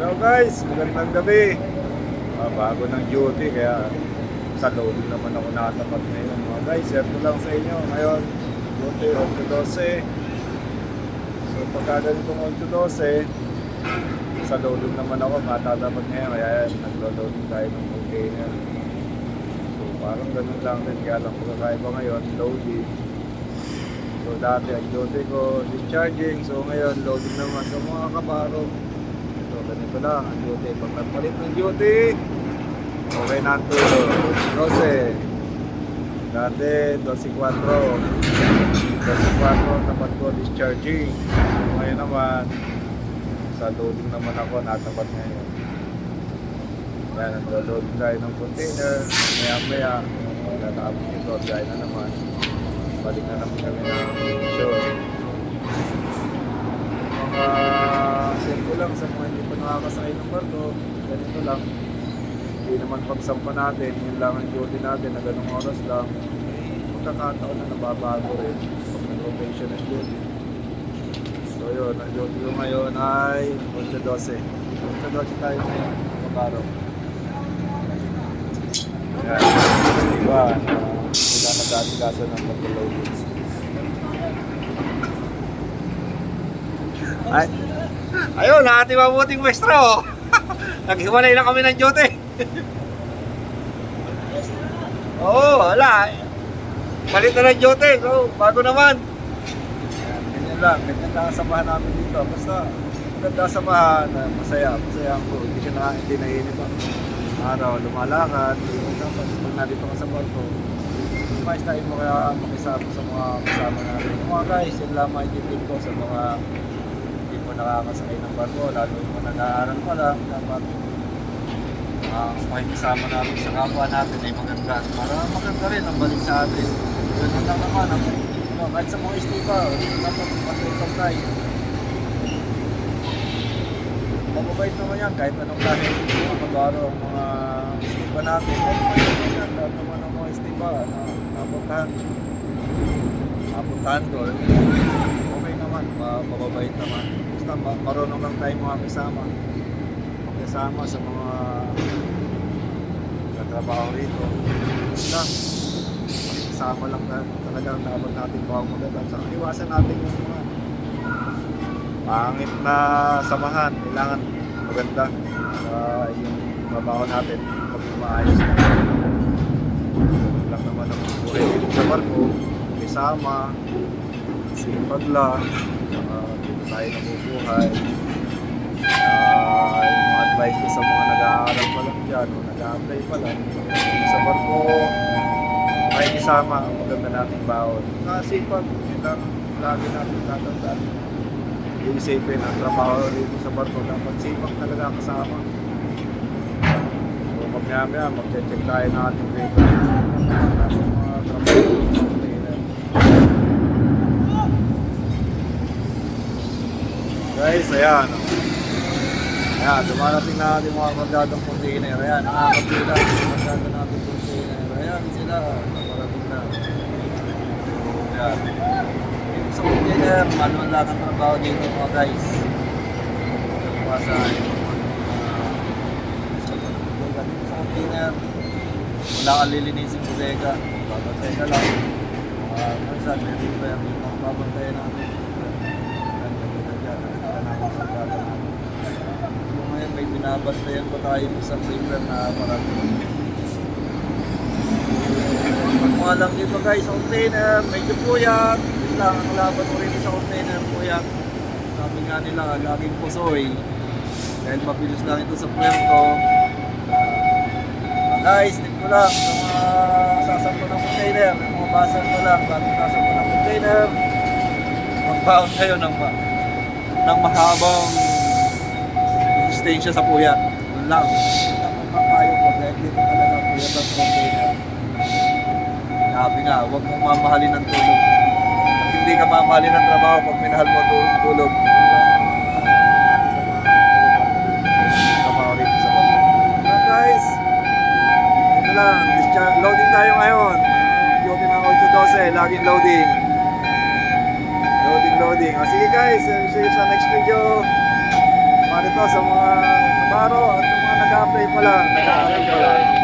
Hello guys, magandang gabi. Bago ng duty kaya sa load naman ako natapat ngayon. Mga guys, share ko lang sa inyo. Ngayon, duty 8:12. So pagka ganitong 8:12, sa load naman ako matatapat ngayon. Kaya naglo-load tayo ng container. So parang ganun lang din. Kaya lang pagkakaiba ngayon, loading. So dati ang duty ko, discharging. So ngayon, loading naman. So mga kabaro, so ganito lang ang duty. Pag nagpalit ng duty, okay na ang tulog. 12. Dati, 12:04. 12:04, tapat ko discharging. So ngayon naman, sa loading naman ako, natapat ngayon. Kaya naglo-loading tayo ng container. Maya-maya, pagkatapos ito, gaya na naman. Balik na naman kami ng show. Mga simple lang sa mga hindi pa nakakasakay ng barko. Ganito lang. Hindi naman pagsampa natin, yun lang ang duty natin na ganung oras lang. Magkakataon na nababago rin pag nag-rotation ng duty. So yun, ang duty ko ngayon ay 8:12. 8:12 tayo ngayon, mag-araw. Ayan, diba, sila nag-aasigasan ng pag-loading. Ay, ayun, ating mabuting maestro. Naghiwalay na kami ng duty. Oo, wala. Palit na ng duty, so bago naman. Ganyan lang ang samahan namin dito. Basta maganda samahan, masaya ako. Hindi nainip ako. Araw, lumalakad. Pag nandito ka sa barko, mais tayo mo kaya makisama sa mga kasama natin. Yung mga guys, yun lang maitipid ko sa mga hindi mo nakakasakay ng barko, lalo mo nag-aaral pa lang, dapat makikisama natin sa kapwa natin ay maganda. Para maganda rin ang balik sa atin. Ganun lang naman, kahit sa mga istiba, dapat matutong tayo. Mababait naman yan, kahit anong klase mga kabaro, ang mga istiba natin. Mababait naman yan, lahat naman ang mga istiba na napuntahan ko. Okay naman, mababait naman. Basta marunong lang tayo mga kasama sa mga katrabaho rito. Basta makikisama lang talagang dapat natin bawang maganda. So, iwasan natin yung mga pangit na samahan. Kailangan maganda yung trabaho natin pag maayos na. Lang naman ang buhay dito sa barko, kisama, sipag lang, dito tayo nabubuhay. Yung mga advice ko sa mga nag-aaral pa lang dyan o nag-a-apply pa lang sa barko, makikisama ang maganda nating bawon. Sipag, yun lang lagi natin tatandaan. Iisipin ang trabaho dito sa barko, dapat sipag talaga kasama. So pag-maya mag-check tayo ng ating paper sa mga trabaho sa container. Guys, ayan, dumarating na natin mga kargadong container. Ayan, nakakapila yung kargado natin container. Ayan sila, dumarating na. Ayan. Sa container, manual lang ang trabaho dito mga guys. Sa container, wala kang lilinisin bodega. Babantay ka lang. Minsan, hindi ba yung babantay natin? Ngayon may binabantayan pa tayo sa paper na marami. Pag mga lang dito guys sa container, medyo puyat. Yun lang ang laban mo rin sa container, puyat. Sabi nga nila, laging pusoy. Dahil mabilis lang ito sa puerto. Guys, tip ko lang sa mga sasampo ng container, mga basan ko lang, bagong sasampo ng container, magbaon kayo ng mahabang resistensya sa puyat. Yun lang. Ang papayo ko dahil dito talaga puyat ang container. Sabi nga, huwag mong mamahalin ng tulog. At hindi ka mamahalin ng trabaho pag minahal mo tulog. Guys, ito lang. Loading tayo ngayon. Duty ng 8:12, laging loading. Loading. Sige guys, see you sa next video. mga nito sa mga kabaro at yung mga nag-apply pa lang. Nag-aaral pa lang.